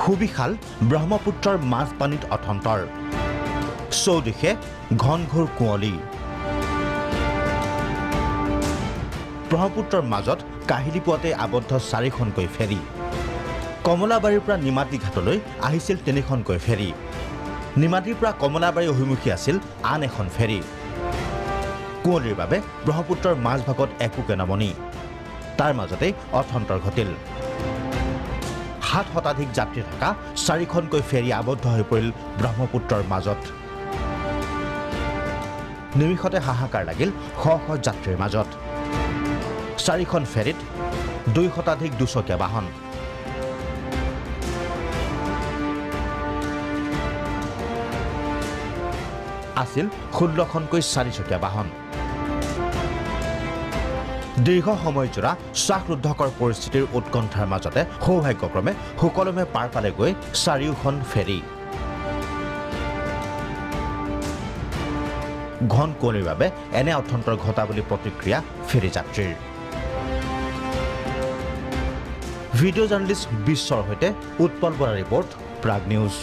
সুবিশাল ব্ৰহ্মপুত্ৰৰ মাজপানীত অথন্তৰ চৌদিশে ঘনঘোৰ কুঁৱলী ব্ৰহ্মপুত্ৰৰ মাজত কাহিলি পোৱাতে আবদ্ধ 4খনকৈ ফেৰী কমলাবাৰীৰ পৰা নিমাতী ঘাটলৈ আহিছিল 3খনকৈ ফেৰী নিমাতীৰ পৰা কমলাবাৰী অভিমুখী আছিল আন এখন ফেৰী কুঁৱলীৰ বাবে ব্ৰহ্মপুত্ৰৰ মাজভাগত একোকে নমনি তাৰ মাজতে অথন্তৰ ঘটিল 7 শতাধিক যাত্ৰী থকা 4খনকৈ ফেৰী আবদ্ধ হৈ পৰিল ব্ৰহ্মপুত্ৰৰ মাজত নিমিষতে হাহাকাৰ লাগিল শ শ যাত্ৰীৰ মাজত 4খন ফেৰীত 2 শতাধিক দুচকীয়া বাহন আছিল 16খনকৈ 4চকীয়া বাহন দীৰ্ঘ সময়জোৰা শ্বাসৰুদ্ধকৰ পৰিস্থিতিৰ উৎকণ্ঠাৰ মাজতে সৌভাগ্যক্ৰমে সুকলমে পাৰ পালে গৈ 4খন ফেৰী ঘন কুঁৱলীৰ বাবে এনে অথন্তৰ ঘটা বুলি প্ৰতিক্ৰিয়া ফেৰী যাত্ৰীৰ ভিডিঅ' জাৰ্নেলিষ্ট বিশ্বৰ সৈতে উৎপল বৰা ৰিপৰ্ট প্ৰাগ নিউজ